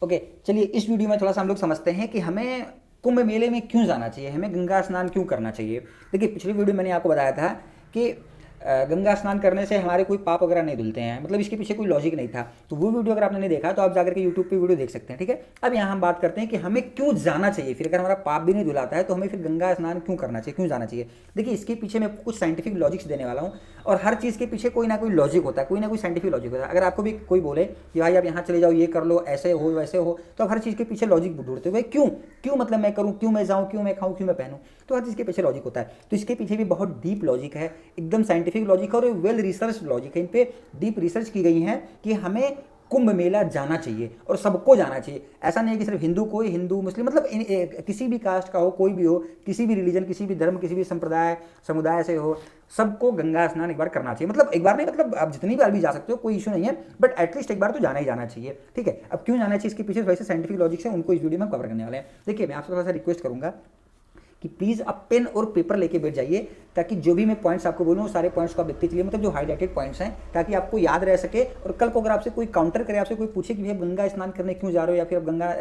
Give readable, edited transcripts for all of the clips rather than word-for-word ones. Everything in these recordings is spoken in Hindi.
ओके, चलिए इस वीडियो में थोड़ा सा हम लोग समझते हैं कि हमें कुंभ मेले में क्यों जाना चाहिए, हमें गंगा स्नान क्यों करना चाहिए। देखिए पिछली वीडियो मैंने आपको बताया था कि गंगा स्नान करने से हमारे कोई पाप वगैरह नहीं धुलते हैं, मतलब इसके पीछे कोई लॉजिक नहीं था। तो वो वीडियो अगर आपने नहीं देखा तो आप जाकर के यूट्यूब पे वीडियो देख सकते हैं, ठीक है। अब यहाँ हम बात करते हैं कि हमें क्यों जाना चाहिए, फिर अगर हमारा पाप भी नहीं धुलाता है तो हमें फिर गंगा स्नान क्यों करना चाहिए, क्यों जाना चाहिए। देखिए इसके पीछे मैं कुछ साइंटिफिक लॉजिक्स देने वाला हूँ, और हर चीज़ के पीछे कोई ना कोई लॉजिक होता है, कोई ना कोई साइंटिफिक लॉजिक होता है। अगर आपको भी कोई बोले कि भाई आप यहाँ चले जाओ, ये कर लो, ऐसे हो वैसे हो, तो आप हर चीज़ के पीछे लॉजिक ढूंढते हो, भाई क्यों क्यों, मतलब मैं करूँ क्यों, मैं जाऊँ क्यों, मैं खाऊँ क्यों, मैं पहनूँ, तो हर चीज़ के पीछे लॉजिक होता है। तो इसके पीछे भी बहुत डीप लॉजिक है, एकदम साइंटिफिक लॉजिक है, और वेल रिसर्च लॉजिक है। इन पे डीप रिसर्च की गई है कि हमें कुंभ मेला जाना चाहिए और सबको जाना चाहिए। ऐसा नहीं है कि सिर्फ हिंदू को, हिंदू मुस्लिम, मतलब किसी भी कास्ट का हो, कोई भी हो, किसी भी रिलीजन, किसी भी धर्म, किसी भी संप्रदाय समुदाय से हो, सबको गंगा स्नान एक बार करना चाहिए। मतलब एक बार नहीं, मतलब आप जितनी बार भी जा सकते हो, कोई इशू नहीं है, बट एटलीस्ट एक बार तो जाना ही जाना चाहिए, ठीक है। अब क्यों जाना चाहिए, इसके पीछे वैसे साइंटिफिक लॉजिक है, उनको इस वीडियो में कवर करने वाले हैं। देखिए मैं आपसे थोड़ा सा रिक्वेस्ट करूंगा कि प्लीज़ आप पेन और पेपर लेके बैठ जाइए, ताकि जो भी मैं पॉइंट्स आपको बोलूँ सारे पॉइंट्स को आप देखते चलिए, मतलब जो हाईलाइटेड पॉइंट्स हैं, ताकि आपको याद रह सके। और कल को अगर आपसे कोई काउंटर करे, आपसे कोई पूछे कि भैया गंगा स्नान करने क्यों जा रहे हो, या फिर आप गंगा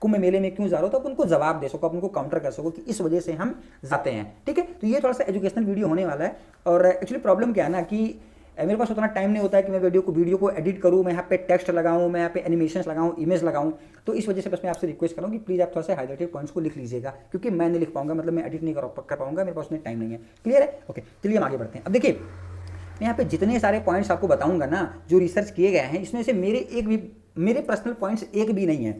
कुंभ मेले में क्यों जा रहे हो, तो आप उनको जवाब दे सको, आप उनको काउंटर कर सको कि इस वजह से हम जाते हैं, ठीक है। तो ये थोड़ा सा एजुकेशनल वीडियो होने वाला है। और एक्चुअली प्रॉब्लम क्या है ना कि मेरे पास उतना टाइम नहीं होता है कि मैं वीडियो को एडिट करूँ, मैं यहाँ पे टेक्स्ट लगाऊँ, मैं यहाँ पे एनिमेशन लगाऊँ, इमेज लगाऊँ। तो इस वजह से बस मैं आपसे रिक्वेस्ट करूँ कि प्लीज़ आप थोड़ा सा हाईलाइटेड पॉइंट्स को लिख लीजिएगा, क्योंकि मैं नहीं लिख पाऊंगा, मतलब मैं एडिट नहीं कर पाऊंगा, मेरे पास उतना टाइम नहीं है। क्लियर है, ओके। चलिए हम आगे बढ़ते हैं। अब देखिए मैं यहाँ पे जितने सारे पॉइंट्स आपको बताऊंगा ना जो रिसर्च किए गए हैं, इसमें से मेरे पर्सनल पॉइंट्स एक भी नहीं है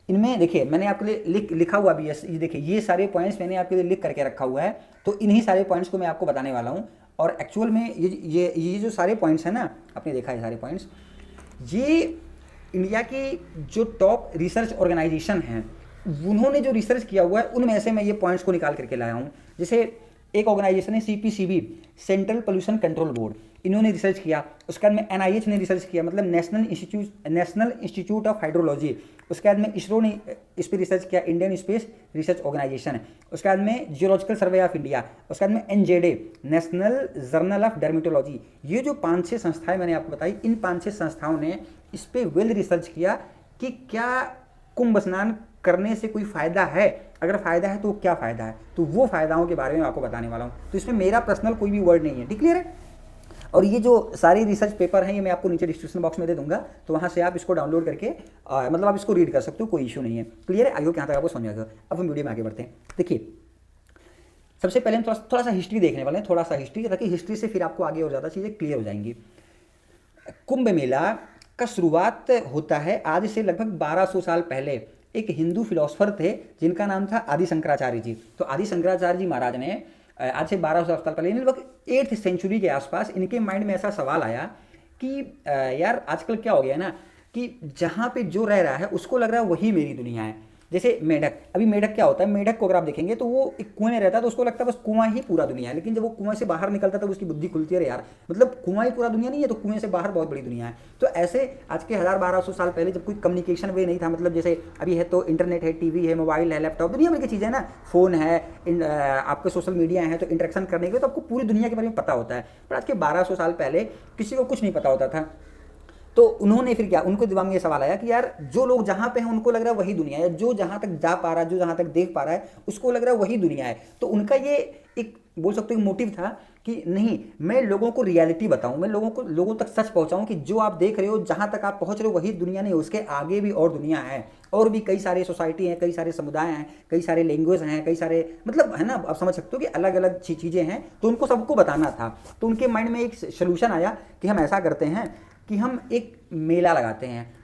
इनमें। देखिए मैंने आपके लिए लिखा हुआ भी है, ये देखिए ये सारे पॉइंट्स मैंने आपके लिए लिख करके रखा हुआ है। तो इन्हीं सारे पॉइंट्स को मैं आपको बताने वाला हूँ। और एक्चुअल में ये जो सारे पॉइंट्स हैं ना, आपने देखा है सारे पॉइंट्स, ये इंडिया की जो टॉप रिसर्च ऑर्गेनाइजेशन हैं उन्होंने जो रिसर्च किया हुआ है उनमें से मैं ये पॉइंट्स को निकाल करके लाया हूँ। जैसे एक ऑर्गेनाइजेशन है CPCB, central pollution control board, इन्होंने रिसर्च किया। उसके बाद में NIH ने रिसर्च किया, मतलब नेशनल इंस्टीट्यूट ऑफ हाइड्रोलॉजी। उसके बाद में इसरो ने इस पर रिसर्च किया, इंडियन स्पेस रिसर्च ऑर्गेनाइजेशन है। उसके बाद में जियोलॉजिकल सर्वे ऑफ इंडिया। उसके बाद में NJDA, national journal of dermatology. ये जो 5-6 संस्थाएं मैंने आपको बताई, इन 5-6 संस्थाओं ने इस पर वेल रिसर्च किया कि क्या कुंभ स्नान करने से कोई फ़ायदा है, अगर फ़ायदा है तो क्या फ़ायदा है, तो वो फ़ायदाओं के बारे में आपको बताने वाला हूँ। तो इसमें मेरा पर्सनल कोई भी वर्ड नहीं है, ठीक, क्लियर है। और ये जो सारी रिसर्च पेपर हैं ये मैं आपको नीचे डिस्क्रिप्शन बॉक्स में दे दूंगा, तो वहाँ से आप इसको डाउनलोड करके मतलब आप इसको रीड कर सकते हो, कोई इशू नहीं है। क्लियर है, आई होप यहाँ तक आपको समझ आ गया। अब हम वीडियो में आगे बढ़ते हैं। देखिए सबसे पहले हम थोड़ा सा हिस्ट्री देखने वाले हैं, थोड़ा सा हिस्ट्री, ताकि हिस्ट्री से फिर आपको आगे और ज़्यादा चीज़ें क्लियर हो जाएंगी। कुंभ मेला का शुरुआत होता है आज से लगभग 1200 साल पहले। एक हिंदू फिलोसफर थे जिनका नाम था आदि शंकराचार्य जी। तो आदि शंकराचार्य जी महाराज ने आज से 1200 साल पहले, लगभग 8th सेंचुरी के आसपास, इनके माइंड में ऐसा सवाल आया कि यार आजकल क्या हो गया ना कि जहाँ पे जो रह रहा है उसको लग रहा है वही मेरी दुनिया है। जैसे मेढक, अभी मेढक क्या होता है, मेढक को अगर आप देखेंगे तो वो एक कुएं में रहता है, तो उसको लगता है बस कुआं ही पूरा दुनिया है। लेकिन जब वो कुएं से बाहर निकलता है तो उसकी बुद्धि खुलती है, यार मतलब कुआं ही पूरा दुनिया नहीं है, तो कुएं से बाहर बहुत बड़ी दुनिया है। तो ऐसे आज के 1000-1200 साल पहले जब कोई कम्युनिकेशन वे नहीं था, मतलब जैसे अभी है तो इंटरनेट है, टीवी है, मोबाइल है, लैपटॉप, दुनिया भर की चीज़ें ना, फ़ोन है, आपके सोशल मीडिया है, तो इंटरेक्शन करने के लिए तो आपको पूरी दुनिया के बारे में पता होता है। पर आज के 1200 साल पहले किसी को कुछ नहीं पता होता था। तो उन्होंने फिर क्या, उनको दिमाग में ये सवाल आया कि यार जो लोग जहाँ पे हैं उनको लग रहा है वही दुनिया है, जो जहाँ तक जा पा रहा है, जो जहाँ तक देख पा रहा है उसको लग रहा है वही दुनिया है। तो उनका ये एक बोल सकते हो मोटिव था कि नहीं, मैं लोगों को रियलिटी बताऊं, मैं लोगों तक सच पहुंचाऊं कि जो आप देख रहे हो, जहां तक आप पहुंच रहे हो वही दुनिया नहीं, उसके आगे भी और दुनिया है, और भी कई सारे सोसाइटी हैं, कई सारे समुदाय हैं, कई सारे लैंग्वेज हैं, कई सारे, मतलब है ना, आप समझ सकते हो कि अलग अलग चीज़ें हैं। तो उनको सबको बताना था। तो उनके माइंड में एक सोल्यूशन आया कि हम ऐसा करते हैं कि हम एक मेला लगाते हैं।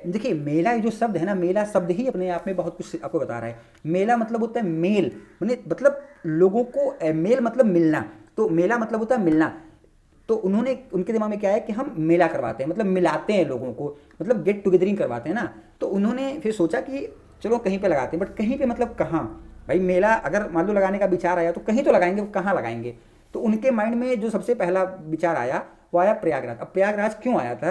देखिए मेला ये जो शब्द है ना, मेला शब्द ही अपने आप में बहुत कुछ आपको बता रहा है। मेला मतलब होता है मेल, मतलब लोगों को, मेल मतलब मिलना, तो मेला मतलब होता है मिलना। तो उनके दिमाग में क्या है कि हम मेला करवाते हैं, मतलब मिलाते हैं लोगों को, मतलब गेट टुगेदरिंग करवाते हैं ना। तो उन्होंने फिर सोचा कि चलो कहीं पे लगाते हैं, बट कहीं पे मतलब कहाँ भाई, मेला अगर मान लो लगाने का विचार आया तो कहीं तो लगाएंगे, कहाँ लगाएंगे। तो उनके माइंड में जो सबसे पहला विचार आया वो आया प्रयागराज। अब प्रयागराज क्यों आया था,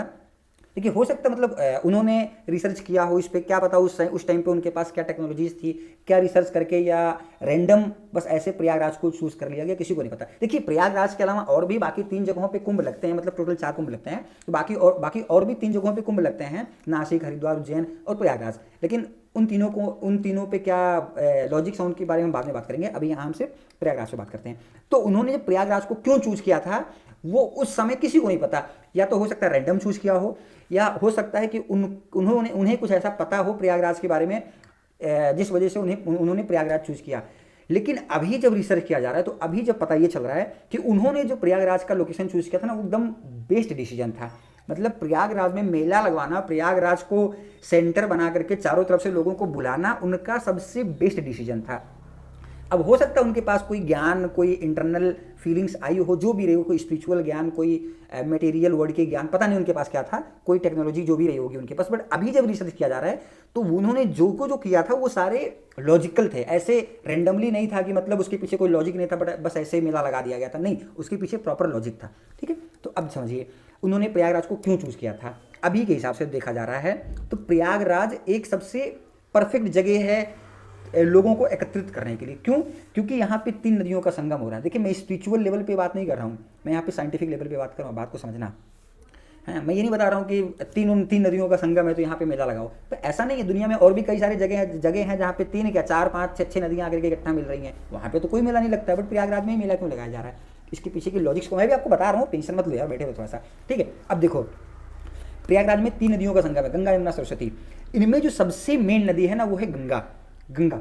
देखिए हो सकता है मतलब उन्होंने रिसर्च किया हो इस पर, क्या पता उस टाइम पे उनके पास क्या टेक्नोलॉजीज थी, क्या रिसर्च करके, या रैंडम बस ऐसे प्रयागराज को चूज कर लिया गया, किसी को नहीं पता। देखिए प्रयागराज के अलावा और भी बाकी 3 जगहों पे कुंभ लगते हैं, मतलब टोटल 4 कुंभ लगते हैं, तो बाकी और भी 3 जगहों पे कुंभ लगते हैं, नासिक, हरिद्वार, उज्जैन और प्रयागराज। लेकिन उन तीनों पे क्या लॉजिक्स है उनके बारे में बाद में बात करेंगे, अभी यहाँ हम सिर्फ प्रयागराज पे बात करते हैं। तो उन्होंने जब प्रयागराज को क्यों चूज किया था वो उस समय किसी को नहीं पता, या तो हो सकता है रैंडम चूज किया हो, या हो सकता है कि उन्हें कुछ ऐसा पता हो प्रयागराज के बारे में जिस वजह से उन्होंने प्रयागराज चूज किया। लेकिन अभी जब रिसर्च किया जा रहा है तो अभी जब पता ये चल रहा है कि उन्होंने जो प्रयागराज का लोकेशन चूज किया था ना वो एकदम बेस्ट डिसीजन था। मतलब प्रयागराज में मेला लगवाना, प्रयागराज को सेंटर बना करके चारों तरफ से लोगों को बुलाना उनका सबसे बेस्ट डिसीजन था। अब हो सकता है उनके पास कोई ज्ञान, कोई इंटरनल फीलिंग्स आई हो, जो भी रही हो, कोई स्पिरिचुअल ज्ञान, कोई मटेरियल वर्ल्ड के ज्ञान, पता नहीं उनके पास क्या था, कोई टेक्नोलॉजी जो भी रही होगी उनके पास। बट अभी जब रिसर्च किया जा रहा है तो उन्होंने जो किया था वो सारे लॉजिकल थे, ऐसे रेंडमली नहीं था कि मतलब उसके पीछे कोई लॉजिक नहीं था बट बस ऐसे मेला लगा दिया गया था, नहीं, उसके पीछे प्रॉपर लॉजिक था। ठीक है, तो अब समझिए उन्होंने प्रयागराज को क्यों चूज किया था। अभी के हिसाब से देखा जा रहा है तो प्रयागराज एक सबसे परफेक्ट जगह है लोगों को एकत्रित करने के लिए। क्यों? क्योंकि यहाँ पे 3 नदियों का संगम हो रहा है। देखिए मैं स्पिरिचुअल लेवल पे बात नहीं कर रहा हूँ, मैं यहाँ पे साइंटिफिक लेवल पे बात कर रहा हूँ, बात को समझना है। मैं ये नहीं बता रहा हूँ कि 3 नदियों का संगम है तो यहाँ पे मेला लगाओ, तो ऐसा नहीं है। दुनिया में और भी कई सारे जगह हैं जहाँ पे 3 क्या 4 5 6 नदियाँ आकर के इकट्ठा मिल रही हैं, वहाँ पे तो कोई मेला नहीं लगता है, बट प्रयागराज में ही मेला क्यों लगाया जा रहा है, इसके पीछे की लॉजिक्स को मैं भी आपको बता रहा हूँ, टेंशन मत लो यार, बैठे हो थोड़ा सा। ठीक है, अब देखो प्रयागराज में 3 नदियों का संगम है, गंगा, यमुना, सरस्वती। इनमें जो सबसे मेन नदी है ना वो है गंगा।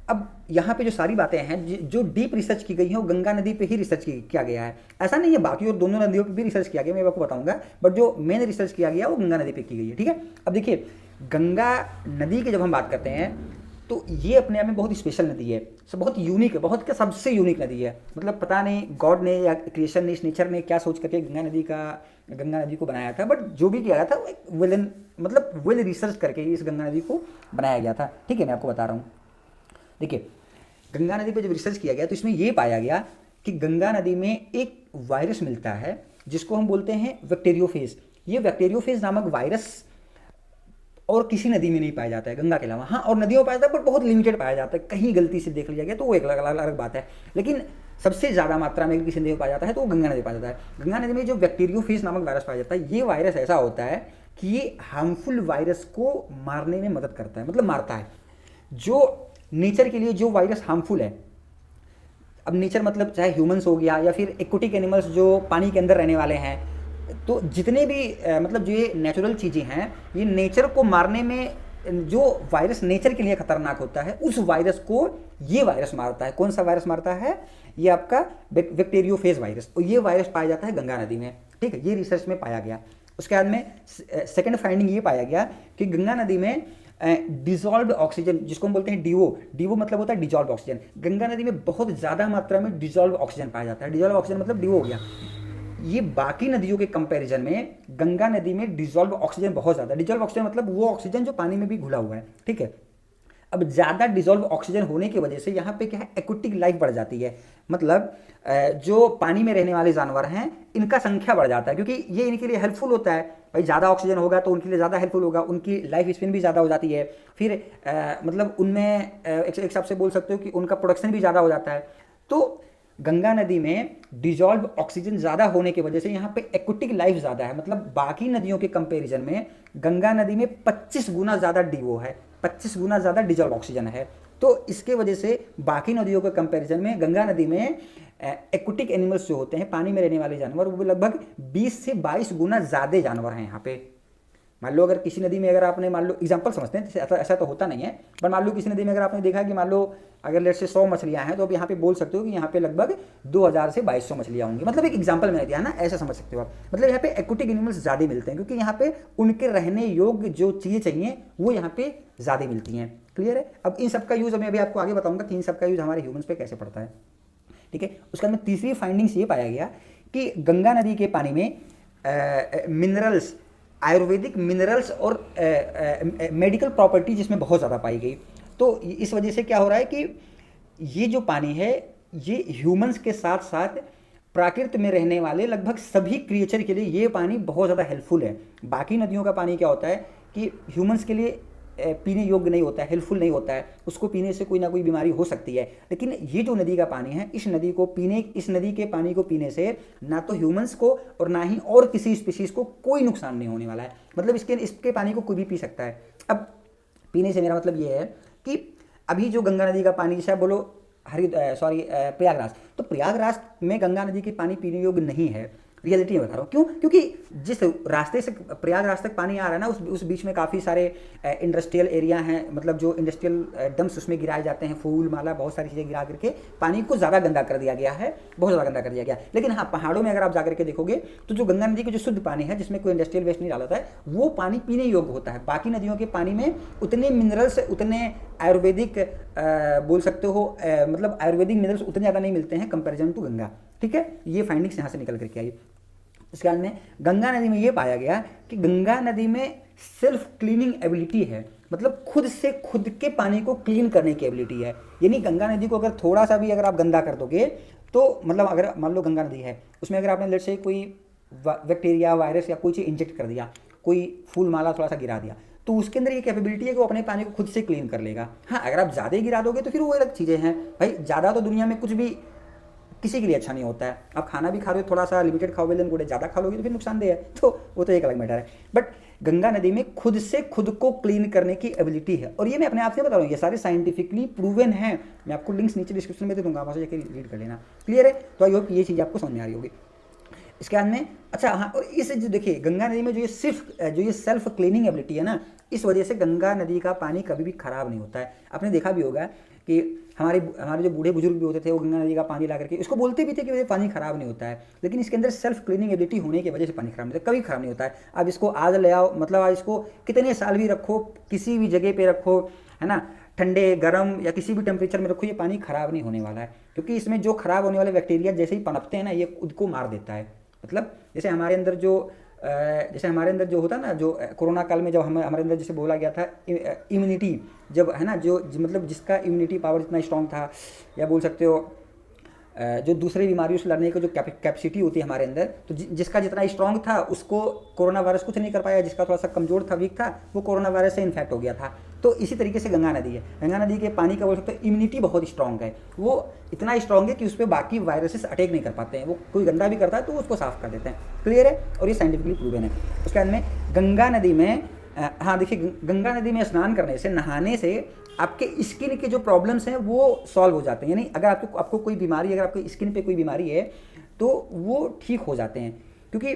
अब यहाँ पे जो सारी बातें हैं जो डीप रिसर्च की गई है वो गंगा नदी पे ही रिसर्च किया गया है। ऐसा नहीं है बाकी और दोनों नदियों पे भी रिसर्च किया गया, मैं आपको बताऊंगा, बट जो मेन रिसर्च किया गया वो गंगा नदी पे की गई है। ठीक है, अब देखिए गंगा नदी की जब हम बात करते हैं तो ये अपने आप में बहुत स्पेशल नदी है, बहुत यूनिक है, बहुत क्या सबसे यूनिक नदी है। मतलब पता नहीं गॉड ने या क्रिएशन ने, इस नेचर ने क्या सोच करके गंगा नदी को बनाया था, बट जो भी किया गया था वेल रिसर्च करके इस गंगा नदी को बनाया गया था। ठीक है, मैं आपको बता रहा हूँ। देखिए गंगा नदी पे जब रिसर्च किया गया तो इसमें यह पाया गया कि गंगा नदी में एक वायरस मिलता है जिसको हम बोलते हैं बैक्टीरियोफेज। ये बैक्टीरियोफेज नामक वायरस और किसी नदी में नहीं पाया जाता है गंगा के अलावा। हाँ, और नदियों में पाया जाता है बट बहुत लिमिटेड पाया जाता है, कहीं गलती से देख लिया गया तो वो एक अलग बात है। लेकिन सबसे ज़्यादा मात्रा में किसी नदी में पाया जाता है तो वो गंगा नदी पाया जाता है। गंगा नदी में जो बैक्टीरियोफेज नामक वायरस पाया जाता है, ये वायरस ऐसा होता है कि ये हार्मफुल वायरस को मारने में मदद करता है, मतलब मारता है। जो नेचर के लिए जो वायरस हार्मफुल है, अब नेचर मतलब चाहे ह्यूमंस हो गया या फिर एक्वेटिक एनिमल्स जो पानी के अंदर रहने वाले हैं, तो जितने भी मतलब जो ये नेचुरल चीज़ें हैं, ये नेचर को मारने में जो वायरस नेचर के लिए खतरनाक होता है उस वायरस को ये वायरस मारता है। कौन सा वायरस मारता है? ये आपका बैक्टीरियोफेज वायरस, और ये वायरस पाया जाता है गंगा नदी में। ठीक है, ये रिसर्च में पाया गया। उसके बाद में सेकेंड फाइंडिंग ये पाया गया कि गंगा नदी में डिजॉल्व ऑक्सीजन, जिसको हम बोलते हैं डीओ मतलब होता है डिजॉल्व ऑक्सीजन। गंगा नदी में बहुत ज़्यादा मात्रा में डिजॉल्व ऑक्सीजन पाया जाता है। डिजॉल्व ऑक्सीजन मतलब डीओ हो गया। ये बाकी नदियों के कंपैरिजन में गंगा नदी में डिजॉल्व ऑक्सीजन बहुत ज़्यादा। डिजॉल्व ऑक्सीजन मतलब वो ऑक्सीजन जो पानी में भी घुला हुआ है। ठीक है, अब ज़्यादा डिजॉल्व ऑक्सीजन होने की वजह से यहाँ पे क्या है, एक्वेटिक लाइफ बढ़ जाती है। मतलब जो पानी में रहने वाले जानवर हैं इनका संख्या बढ़ जाता है, क्योंकि ये इनके लिए हेल्पफुल होता है। भाई ज़्यादा ऑक्सीजन होगा तो उनके लिए ज़्यादा हेल्पफुल होगा, उनकी लाइफ स्पेन भी ज़्यादा हो जाती है। फिर मतलब उनमें एक हिसाब से बोल सकते हो कि उनका प्रोडक्शन भी ज़्यादा हो जाता है। तो गंगा नदी में डिजॉल्व ऑक्सीजन ज़्यादा होने की वजह से यहाँ पे एक्वेटिक लाइफ ज़्यादा है। मतलब बाकी नदियों के कंपैरिजन में गंगा नदी में 25 गुना ज़्यादा डीओ है, 25 गुना ज़्यादा डिजॉल्व ऑक्सीजन है। तो इसके वजह से बाकी नदियों के कंपैरिजन में गंगा नदी में एक्वेटिक एनिमल्स जो होते हैं, पानी में रहने वाले जानवर, वो लगभग 20 से 22 गुना ज़्यादा जानवर हैं यहाँ पे। मान लो अगर किसी नदी में अगर आपने, मान लो एग्जांपल समझते हैं, ऐसा तो होता नहीं है, पर मान लो किसी नदी में अगर आपने देखा कि मान लो अगर लेट से 100 मछलियाँ हैं तो अब यहाँ पे बोल सकते हो कि यहाँ पे लगभग 2000 से 2200 मछलियाँ होंगी। मतलब एक एग्जांपल मैंने दिया ना, ऐसा समझ सकते हो आप। मतलब यहाँ पे एक्वेटिक एनिमल्स ज़्यादा मिलते हैं क्योंकि यहाँ पे उनके रहने योग्य जो चीज़ें चाहिए वो यहाँ पे ज़्यादा मिलती हैं। क्लियर है? अब इन सबका यूज़ मैं अभी आपको आगे बताऊँगा कि इन सबका यूज़ हमारे ह्यूमन्स पे कैसे पड़ता है। ठीक है, उसके बाद में तीसरी फाइंडिंग्स ये पाया गया कि गंगा नदी के पानी में मिनरल्स, आयुर्वेदिक मिनरल्स और मेडिकल प्रॉपर्टी जिसमें बहुत ज़्यादा पाई गई। तो इस वजह से क्या हो रहा है कि ये जो पानी है ये ह्यूमंस के साथ साथ प्राकृत में रहने वाले लगभग सभी क्रिएचर के लिए ये पानी बहुत ज़्यादा हेल्पफुल है। बाकी नदियों का पानी क्या होता है कि ह्यूमंस के लिए पीने योग्य नहीं होता है, हेल्पफुल नहीं होता है, उसको पीने से कोई ना कोई बीमारी हो सकती है। लेकिन ये जो नदी का पानी है, इस नदी के पानी को पीने से ना तो ह्यूमंस को और ना ही और किसी स्पीशीज़ को कोई नुकसान नहीं होने वाला है। मतलब इसके पानी को कोई भी पी सकता है। अब पीने से मेरा मतलब ये है कि अभी जो गंगा नदी का पानी, जैसे बोलो प्रयागराज, तो प्रयागराज में गंगा नदी के पानी पीने योग्य नहीं है। रियलिटी में बता रहा हूँ क्यों, क्योंकि जिस रास्ते से प्रयागराज तक पानी आ रहा है ना, उस बीच में काफ़ी सारे इंडस्ट्रियल एरिया हैं, मतलब जो इंडस्ट्रियल डंप्स उसमें गिराए जाते हैं, फूल माला बहुत सारी चीज़ें गिरा करके पानी को ज़्यादा गंदा कर दिया गया है, बहुत ज़्यादा गंदा कर दिया गया। लेकिन हाँ, पहाड़ों में अगर आप जाकर के देखोगे तो जो गंगा नदी का जो शुद्ध पानी है, जिसमें कोई इंडस्ट्रियल वेस्ट नहीं डाला होता है, वो पानी पीने योग्य होता है। बाकी नदियों के पानी में उतने मिनरल्स, उतने आयुर्वेदिक बोल सकते हो, मतलब आयुर्वेदिक मिनरल्स उतने ज़्यादा नहीं मिलते हैं कंपेरिजन टू गंगा। ठीक है, ये फाइंडिंग्स यहाँ से निकल करके आई। उसके बाद में गंगा नदी में ये पाया गया कि गंगा नदी में सेल्फ क्लीनिंग एबिलिटी है, मतलब खुद से खुद के पानी को क्लीन करने की एबिलिटी है। यानी गंगा नदी को अगर थोड़ा सा भी अगर आप गंदा कर दोगे तो, मतलब अगर मान लो गंगा नदी है, उसमें अगर आपने लेट से कोई बैक्टीरिया, वायरस या कोई चीज़ इंजेक्ट कर दिया, कोई फूल माला थोड़ा सा गिरा दिया, तो उसके अंदर ये कैपेबिलिटी है कि वो अपने पानी को खुद से क्लीन कर लेगा। हाँ, अगर आप ज़्यादा ही गिरा दोगे तो फिर वो अलग चीज़ें हैं भाई। ज़्यादा तो दुनिया में कुछ भी किसी के लिए अच्छा नहीं होता है। आप खाना भी खा रहे हो, थोड़ा सा लिमिटेड खाओगे, लेकिन गुड़े ज़्यादा खा लोगे तो फिर नुकसानदेह है, तो वो तो एक अलग मैटर है। बट गंगा नदी में खुद से खुद को क्लीन करने की एबिलिटी है, और ये मैं अपने आप से बता रहा हूँ, ये सारे साइंटिफिकली प्रूवन है। मैं आपको लिंक्स नीचे डिस्क्रिप्शन में दे दूंगा, वहाँ से जाकर रीड कर लेना। क्लियर है? तो आई होप ये चीज़ आपको समझ में आ रही होगी। इसके बाद में अच्छा हाँ, और इस जो देखिए गंगा नदी में जो ये सेल्फ क्लीनिंग एबिलिटी है ना, इस वजह से गंगा नदी का पानी कभी भी खराब नहीं होता है। आपने देखा भी होगा कि हमारे जो बूढ़े बुजुर्ग भी होते थे, वो गंगा नदी का पानी ला करके इसको बोलते भी थे कि ये पानी खराब नहीं होता है, लेकिन इसके अंदर सेल्फ क्लीनिंग एबिलिटी होने की वजह से पानी खराब नहीं होता, कभी खराब नहीं होता है। आप इसको आज ले आओ, मतलब आज इसको कितने साल भी रखो, किसी भी जगह पे रखो, है ना, ठंडे गर्म या किसी भी टेम्परेचर में रखो, ये पानी खराब नहीं होने वाला है, क्योंकि इसमें जो खराब होने वाले बैक्टीरिया जैसे ही पनपते हैं ना, ये खुद को मार देता है। मतलब जैसे हमारे अंदर जो होता है ना, जो कोरोना काल में जब हमारे अंदर जैसे बोला गया था इम्यूनिटी, जब है ना, मतलब जिसका इम्यूनिटी पावर इतना स्ट्रांग था, या बोल सकते हो जो दूसरी बीमारियों से लड़ने की जो कैपेसिटी होती है हमारे अंदर, तो जिसका जितना स्ट्रांग था उसको कोरोना वायरस कुछ नहीं कर पाया, जिसका थोड़ा सा कमजोर था, वीक था, वो कोरोना वायरस से इन्फेक्ट हो गया था। तो इसी तरीके से गंगा नदी है, गंगा नदी के पानी का बोल सकते हैं इम्यूनिटी बहुत स्ट्रांग है, वो इतना स्ट्रांग है कि उस पर बाकी वायरसेस अटैक नहीं कर पाते हैं। वो कोई गंदा भी करता है तो उसको साफ कर देते हैं। क्लियर है? और ये साइंटिफिकली प्रूवन है। उसके बाद में गंगा नदी में हाँ देखिए, गंगा नदी में स्नान करने से, नहाने से आपके स्किन के जो प्रॉब्लम्स हैं वो सॉल्व हो जाते हैं। यानी अगर आपको कोई बीमारी, अगर आपकी स्किन पे कोई बीमारी है तो वो ठीक हो जाते हैं। क्योंकि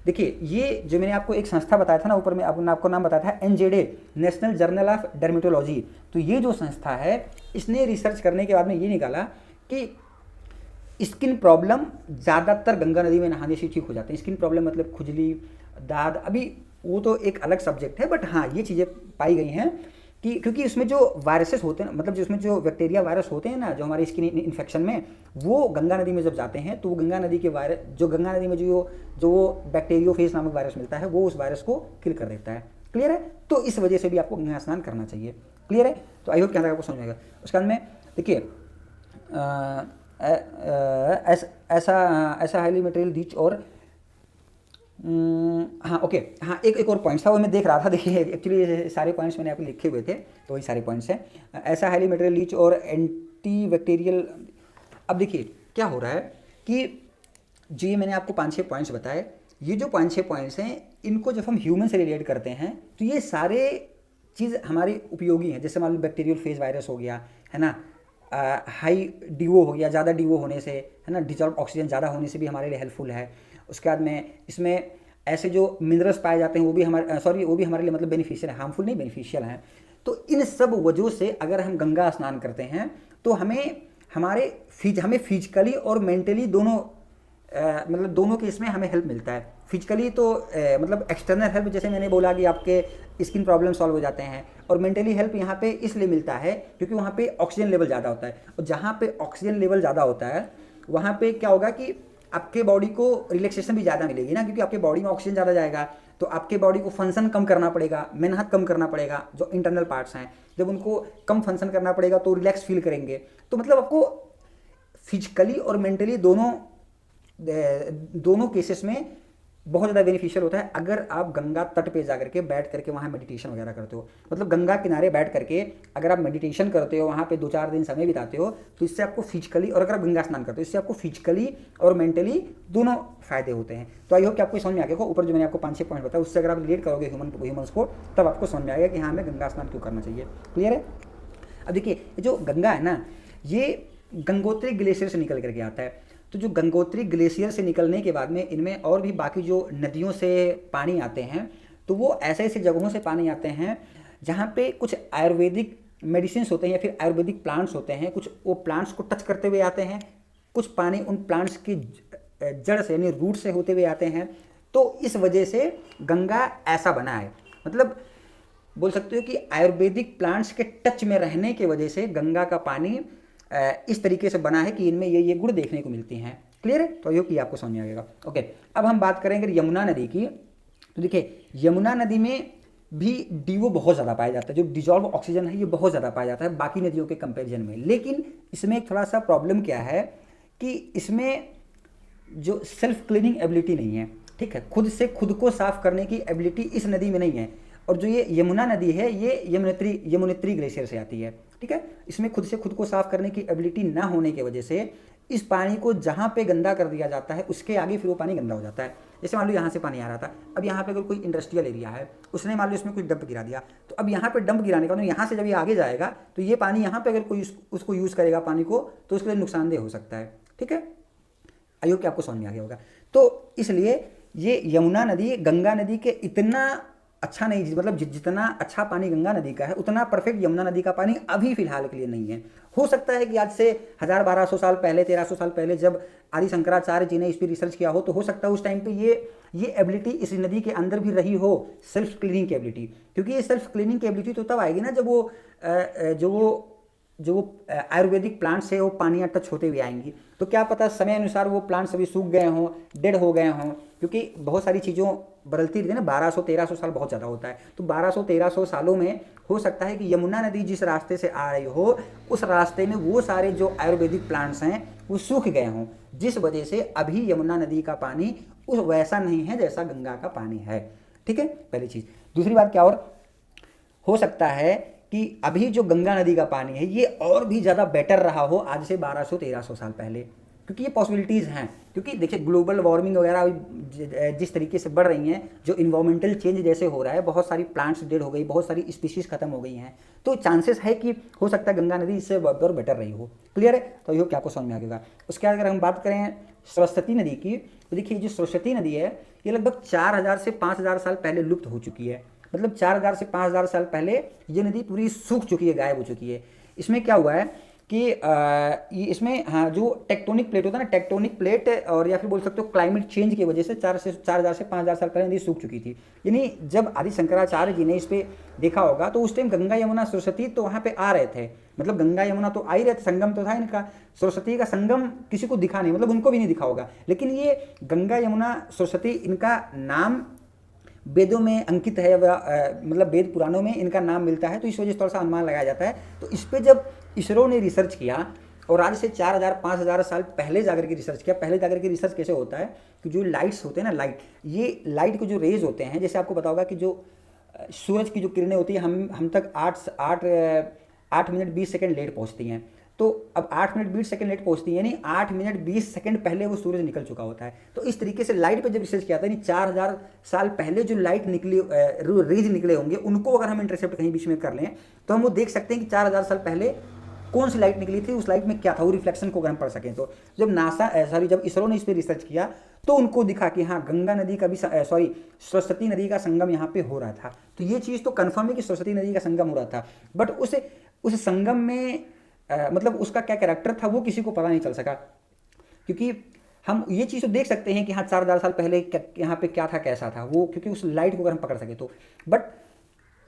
देखिए, ये जो मैंने आपको एक संस्था बताया था ना, ऊपर में आपको नाम बताया था NJDA, national journal of dermatology. तो ये जो संस्था है, इसने रिसर्च करने के बाद में ये निकाला कि स्किन प्रॉब्लम ज़्यादातर गंगा नदी में नहाने से ठीक हो जाते हैं। स्किन प्रॉब्लम मतलब खुजली, दाद, अभी वो तो एक अलग सब्जेक्ट है, बट हाँ ये चीज़ें पाई गई हैं कि क्योंकि उसमें जो वायरसेस होते हैं, मतलब जिसमें जो बैक्टीरिया वायरस होते हैं ना, जो हमारी स्किन इन्फेक्शन में, वो गंगा नदी में जब जाते हैं तो वो गंगा नदी के वायरस, जो गंगा नदी में जो वो बैक्टीरियोफेज नामक वायरस मिलता है, वो उस वायरस को किल कर देता है। क्लियर है? तो इस वजह से भी आपको गंगा स्नान करना चाहिए। क्लियर है? तो आई होप क्या आपको समझ में आएगा। उसके बाद में देखिए ऐसा हाईली मटेरियल रिच और हाँ ओके, हाँ एक और पॉइंट्स था, वो मैं देख रहा था। देखिए एक्चुअली सारे पॉइंट्स मैंने आपको लिखे हुए थे, तो वही सारे पॉइंट्स हैं। ऐसा हाईली मटेरियल रिच और एंटी बैक्टीरियल। अब देखिए क्या हो रहा है कि जो ये मैंने आपको 5-6 पॉइंट्स बताए, ये जो 5-6 पॉइंट्स हैं, इनको जब हम ह्यूमन से रिलेट करते हैं तो ये सारे चीज़ हमारी उपयोगी हैं। जैसे मान लो बैक्टीरियल फेज वायरस हो गया, है ना, हाई डीओ हो गया, ज़्यादा डीओ होने से, है ना, डिजॉल्व ऑक्सीजन ज़्यादा होने से भी हमारे लिए हेल्पफुल है। उसके बाद में इसमें ऐसे जो मिनरल्स पाए जाते हैं वो भी हमारे लिए मतलब बेनिफिशियल है, हार्मफुल नहीं, बेनिफिशियल हैं। तो इन सब वजहों से अगर हम गंगा स्नान करते हैं तो हमें फिजिकली और मेंटली दोनों मतलब दोनों केस में हमें हेल्प मिलता है। फिजिकली तो मतलब एक्सटर्नल हेल्प, जैसे मैंने बोला कि आपके स्किन प्रॉब्लम सॉल्व हो जाते हैं, और मेंटली हेल्प यहाँ पे इसलिए मिलता है क्योंकि वहाँ पे ऑक्सीजन लेवल ज़्यादा होता है, और जहाँ पे ऑक्सीजन लेवल ज़्यादा होता है वहाँ पे क्या होगा कि आपके बॉडी को रिलैक्सेशन भी ज़्यादा मिलेगी ना, क्योंकि आपके बॉडी में ऑक्सीजन ज़्यादा जाएगा तो आपके बॉडी को फंक्शन कम करना पड़ेगा, मेहनत कम करना पड़ेगा। जो इंटरनल पार्ट्स हैं जब उनको कम फंक्शन करना पड़ेगा तो रिलैक्स फील करेंगे। तो मतलब आपको फिजिकली और मेंटली दोनों दोनों केसेस में बहुत ज़्यादा बेनिफिशियल होता है अगर आप गंगा तट पे जा करके बैठ करके वहाँ मेडिटेशन वगैरह करते हो। मतलब गंगा किनारे बैठ करके अगर आप मेडिटेशन करते हो, वहाँ पे 2-4 दिन समय बिताते हो, तो इससे आपको फिजिकली, और अगर आप गंगा स्नान करते हो, इससे आपको फिजिकली और मेंटली दोनों फायदे होते हैं। तो आई होप कि आपको समझ में आ गया होगा। ऊपर जो मैंने आपको 5-6 पॉइंट बताया, उससे अगर आप रिलेट करोगे ह्यूमन्स को, तब आपको समझ में आएगा कि हाँ, हमें गंगा स्नान क्यों करना चाहिए। क्लियर है? अब देखिए, जो गंगा है ना, ये गंगोत्री ग्लेशियर से निकल करके आता है। तो जो गंगोत्री ग्लेशियर से निकलने के बाद में इनमें और भी बाकी जो नदियों से पानी आते हैं, तो वो ऐसे ऐसे जगहों से पानी आते हैं जहाँ पे कुछ आयुर्वेदिक मेडिसिन होते हैं या फिर आयुर्वेदिक प्लांट्स होते हैं। कुछ वो प्लांट्स को टच करते हुए आते हैं, कुछ पानी उन प्लांट्स की जड़ से यानी रूट से होते हुए आते हैं। तो इस वजह से गंगा ऐसा बना है। मतलब बोल सकते हो कि आयुर्वेदिक प्लांट्स के टच में रहने की वजह से गंगा का पानी इस तरीके से बना है कि इनमें ये गुण देखने को मिलती हैं। क्लियर है? तो ये कि आपको समझ में आएगा। ओके, अब हम बात करेंगे यमुना नदी की। तो देखिए, यमुना नदी में भी DO बहुत ज़्यादा पाया जाता है। जो डिजॉल्व ऑक्सीजन है, ये बहुत ज़्यादा पाया जाता है बाकी नदियों के कंपेरिजन में। लेकिन इसमें एक थोड़ा सा प्रॉब्लम क्या है कि इसमें जो सेल्फ क्लीनिंग एबिलिटी नहीं है। ठीक है, खुद से खुद को साफ करने की एबिलिटी इस नदी में नहीं है। और जो ये यमुना नदी है, ये यमुनोत्री ग्लेशियर से आती है। ठीक है, इसमें खुद से खुद को साफ करने की एबिलिटी ना होने की वजह से इस पानी को जहाँ पे गंदा कर दिया जाता है, उसके आगे फिर वो पानी गंदा हो जाता है। जैसे मान लो यहाँ से पानी आ रहा था, अब यहाँ पे अगर कोई इंडस्ट्रियल एरिया है, उसने मान लो इसमें कुछ डंप गिरा दिया, तो अब यहाँ पे डंप गिराने का मतलब यहाँ से जब ये आगे जाएगा, तो ये पानी यहाँ पे अगर कोई उसको यूज़ करेगा पानी को, तो उसके लिए नुकसानदेह हो सकता है। ठीक है, आई होप कि आपको समझ में आ गया होगा। तो इसलिए ये यमुना नदी गंगा नदी के इतना अच्छा नहीं, मतलब जितना अच्छा पानी गंगा नदी का है, उतना परफेक्ट यमुना नदी का पानी अभी फिलहाल के लिए नहीं है। हो सकता है कि आज से 1000-1200 साल पहले, 1300 साल पहले जब आदि शंकराचार्य जी ने इस पर रिसर्च किया हो, तो हो सकता है उस टाइम पे ये एबिलिटी इस नदी के अंदर भी रही हो, सेल्फ क्लीनिंग की एबिलिटी। क्योंकि ये सेल्फ क्लीनिंग की एबिलिटी तो तब आएगी ना जब जो आयुर्वेदिक प्लांट्स है वो पानियाँ टच होते हुए आएंगी। तो क्या पता समय अनुसार वो प्लांट्स अभी सूख गए हों, डेड हो गए हों, क्योंकि बहुत सारी चीज़ों बदलती रहती है ना। 1200-1300 साल बहुत ज़्यादा होता है। तो 1200-1300 सालों में हो सकता है कि यमुना नदी जिस रास्ते से आ रही हो, उस रास्ते में वो सारे जो आयुर्वेदिक प्लांट्स हैं वो सूख गए हों, जिस वजह से अभी यमुना नदी का पानी उस वैसा नहीं है जैसा गंगा का पानी है। ठीक है, पहली चीज़। दूसरी बात क्या और हो सकता है कि अभी जो गंगा नदी का पानी है ये और भी ज़्यादा बेटर रहा हो आज से 1200-1300 साल पहले, क्योंकि ये पॉसिबिलिटीज़ हैं। क्योंकि देखिए, ग्लोबल वार्मिंग वगैरह जिस तरीके से बढ़ रही हैं, जो इन्वायरमेंटल चेंज जैसे हो रहा है, बहुत सारी प्लांट्स डेड हो गई, बहुत सारी स्पीशीज़ खत्म हो गई हैं। तो चांसेस है कि हो सकता है गंगा नदी इससे और बेटर रही हो। क्लियर है? तो ये क्या आपको समझ में आ गया। उसके बाद अगर हम बात करें सरस्वती नदी की, तो देखिए जो सरस्वती नदी है ये लगभग 4000 से 5000 साल पहले लुप्त हो चुकी है। मतलब 4000 से 5000 साल पहले ये नदी पूरी सूख चुकी है, गायब हो चुकी है। इसमें क्या हुआ है कि ये इसमें हाँ, जो टेक्टोनिक प्लेट होता है ना, टेक्टोनिक प्लेट, और या फिर बोल सकते हो क्लाइमेट चेंज की वजह से 4000 से 5000 साल पहले नदी सूख चुकी थी। यानी जब आदि शंकराचार्य जी ने इस पर देखा होगा, तो उस टाइम गंगा यमुना सरस्वती तो वहाँ पे आ रहे थे। मतलब गंगा यमुना तो आ ही रहे थे, संगम तो था इनका। सरस्वती का संगम किसी को दिखा नहीं, मतलब उनको भी नहीं दिखा होगा। लेकिन ये गंगा यमुना सरस्वती, इनका नाम वेदों में अंकित है, मतलब वेद पुराणों में इनका नाम मिलता है। तो इस वजह से थोड़ा सा अनुमान लगाया जाता है। तो इस पर जब इसरो ने रिसर्च किया, और आज से 4000-5000 साल पहले जाकर के रिसर्च किया। पहले जाकर के रिसर्च कैसे होता है कि जो लाइट्स होते हैं ना, ये लाइट के जो रेज होते हैं, जैसे आपको पता होगा कि जो सूरज की जो किरणें होती है हम तक 8 मिनट 20 सेकेंड लेट पहुँचती हैं। तो अब 8 मिनट 20 सेकंड लेट पहुंचती है, यानी 8 मिनट 20 सेकंड पहले वो सूरज निकल चुका होता है। तो इस तरीके से लाइट पे जब रिसर्च किया था, यानी 4000 साल पहले जो लाइट निकली, रेज निकले होंगे, उनको अगर हम इंटरसेप्ट कहीं बीच में कर लें, तो हम वो देख सकते हैं कि 4000 साल पहले कौन सी लाइट निकली थी, उस लाइट में क्या था, वो रिफ्लेक्शन को अगर हम पढ़ सकें। तो जब इसरो ने इस पर रिसर्च किया, तो उनको दिखा कि हाँ, गंगा नदी का भी सरस्वती नदी का संगम यहाँ पे हो रहा था। तो ये चीज़ तो कन्फर्म है कि सरस्वती नदी का संगम हो रहा था। बट उस संगम में मतलब उसका क्या कैरेक्टर था वो किसी को पता नहीं चल सका, क्योंकि हम ये चीज़ तो देख सकते हैं कि हाँ 4000 साल पहले यहाँ पे क्या था, कैसा था वो, क्योंकि उस लाइट को अगर हम पकड़ सके तो। बट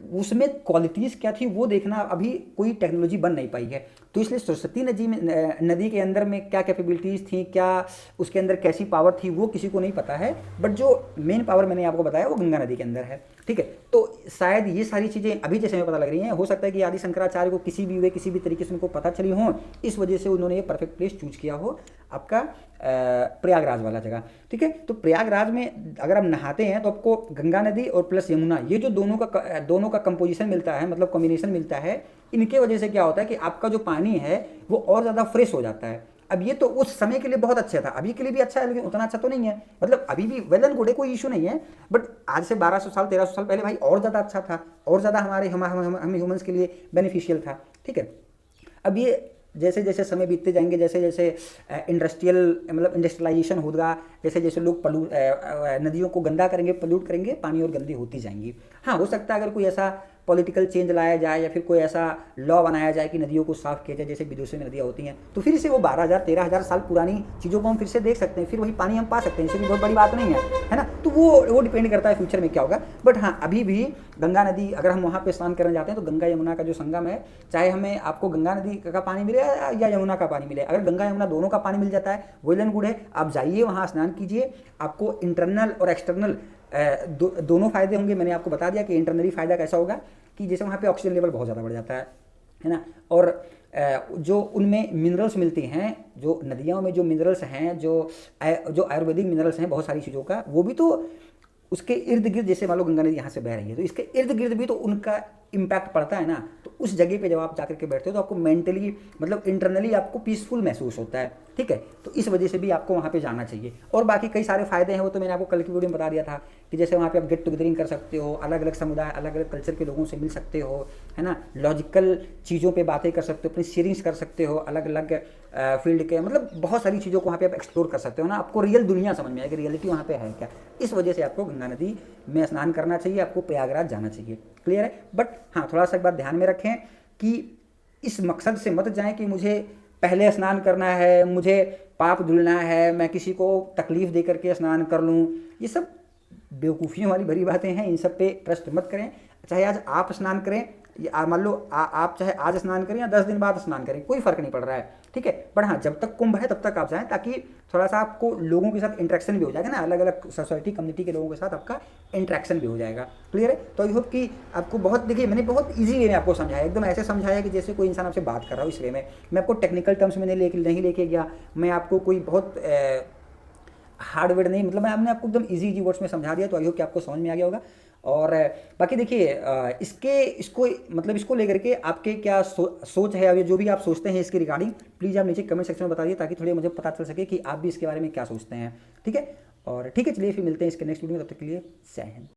उसमें क्वालिटीज़ क्या थी वो देखना अभी कोई टेक्नोलॉजी बन नहीं पाई है। तो इसलिए सरस्वती नदी के अंदर में क्या कैपेबिलिटीज़ थी, क्या उसके अंदर कैसी पावर थी, वो किसी को नहीं पता है। बट जो मेन पावर मैंने आपको बताया वो गंगा नदी के अंदर है। ठीक है। तो शायद ये सारी चीज़ें अभी जैसे हमें पता लग रही हैं, हो सकता है कि आदि शंकराचार्य को किसी भी वे किसी भी तरीके से उनको पता चली हो, इस वजह से उन्होंने ये परफेक्ट प्लेस चूज किया हो आपका प्रयागराज वाला जगह। ठीक है, तो प्रयागराज में अगर आप नहाते हैं तो आपको गंगा नदी और प्लस यमुना, ये जो दोनों का कंपोजिशन मिलता है, मतलब कॉम्बिनेशन मिलता है, इनके वजह से क्या होता है कि आपका जो पानी है वो और ज़्यादा फ्रेश हो जाता है। अब ये तो उस समय के लिए बहुत अच्छा था, अभी के लिए भी अच्छा है, लेकिन उतना अच्छा तो नहीं है। मतलब अभी भी वेल एंड गुड है, कोई इशू नहीं है, बट आज से 1200 साल 1300 साल पहले भाई और ज़्यादा अच्छा था, और ज़्यादा हम ह्यूमंस के लिए बेनिफिशियल था। ठीक है, अब ये जैसे जैसे समय बीतते जाएंगे, जैसे जैसे इंडस्ट्रियलाइजेशन होगा, जैसे जैसे लोग नदियों को गंदा करेंगे, पोल्यूट करेंगे, पानी और गंदी होती जाएंगी। हाँ, हो सकता है अगर कोई ऐसा पॉलिटिकल चेंज लाया जाए या फिर कोई ऐसा लॉ बनाया जाए कि नदियों को साफ किया जाए, जैसे विदेशों में नदियाँ होती हैं, तो फिर से वो 12,000 13,000 साल पुरानी चीज़ों को हम फिर से देख सकते हैं, फिर वही पानी हम पा सकते हैं, इससे भी बहुत बड़ी बात नहीं है ना। तो वो डिपेंड करता है फ्यूचर में क्या होगा। बट हाँ, अभी भी गंगा नदी अगर हम वहाँ पे स्नान करने जाते हैं तो गंगा यमुना का जो संगम है, चाहे हमें आपको गंगा नदी का पानी मिले या यमुना का पानी मिले, अगर गंगा यमुना दोनों का पानी मिल जाता है वेल एंड गुड है, आप जाइए वहाँ स्नान कीजिए। आपको इंटरनल और एक्सटर्नल दोनों फायदे होंगे। मैंने आपको बता दिया कि इंटरनली फायदा कैसा होगा कि जैसे वहाँ पे ऑक्सीजन लेवल बहुत ज़्यादा बढ़ जाता है ना, और जो उनमें मिनरल्स मिलती हैं, जो नदियों में जो मिनरल्स हैं, जो आयुर्वेदिक मिनरल्स हैं बहुत सारी चीज़ों का, वो भी तो उसके इर्द गिर्द, जैसे मान लो गंगा नदी यहाँ से बह रही है तो इसके इर्द गिर्द भी तो उनका इम्पैक्ट पड़ता है ना। तो उस जगह पे जब आप जाकर के बैठते हो तो आपको मेंटली मतलब इंटरनली आपको पीसफुल महसूस होता है। ठीक है, तो इस वजह से भी आपको वहाँ पे जाना चाहिए। और बाकी कई सारे फायदे हैं, वो तो मैंने आपको कल की वीडियो में बता दिया था कि जैसे वहाँ पे आप गेट टुगेदरिंग कर सकते हो, अलग अलग समुदाय अलग अलग कल्चर के लोगों से मिल सकते हो, है ना, लॉजिकल चीज़ों पे बातें कर सकते हो, अपनी शेयरिंग्स कर सकते हो अलग अलग फील्ड के, मतलब बहुत सारी चीज़ों को वहाँ पे आप एक्सप्लोर कर सकते हो ना, आपको रियल दुनिया समझ में आएगी, रियलिटी वहाँ पे है क्या। इस वजह से आपको गंगा नदी में स्नान करना चाहिए, आपको प्रयागराज जाना चाहिए। क्लियर है। बट हाँ, थोड़ा सा एक बात ध्यान में रखें कि इस मकसद से मत जाएं कि मुझे पहले स्नान करना है, मुझे पाप धुलना है, मैं किसी को तकलीफ दे करके स्नान कर लूँ, ये सब बेवकूफ़ियों वाली भरी बातें हैं, इन सब पे ट्रस्ट मत करें। चाहे आज आप स्नान करें, मान लो आप चाहे आज स्नान करें या 10 दिन बाद स्नान करें, कोई फ़र्क नहीं पड़ रहा है। ठीक है, पर हाँ, जब तक कुंभ है तब तक आप जाएं, ताकि थोड़ा सा आपको लोगों के साथ इंटरेक्शन भी हो जाएगा ना, अलग अलग सोसाइटी कम्युनिटी के लोगों के साथ आपका इंटरेक्शन भी हो जाएगा। क्लियर है। तो आई होप कि आपको बहुत, देखिए मैंने बहुत ईजी वे में आपको समझाया, एकदम ऐसे समझाया कि जैसे कोई इंसान आपसे बात कर रहा हो, इस वे में। मैं आपको टेक्निकल टर्म्स में नहीं लेके गया, मैं आपको कोई बहुत हार्डवेयर नहीं, मतलब मैंने आपको एकदम इजी वर्ड्स में समझा दिया। तो आई होप कि आपको समझ में आ गया होगा। और बाकी देखिए इसको लेकर के आपके क्या सोच है, अभी जो भी आप सोचते हैं इसके रिगार्डिंग, प्लीज़ आप नीचे कमेंट सेक्शन में बताइए, ताकि थोड़ी मुझे पता चल सके कि आप भी इसके बारे में क्या सोचते हैं। ठीक है, और ठीक है, चलिए फिर मिलते हैं इसके नेक्स्ट वीडियो में, तब तक के लिए जय हिंद।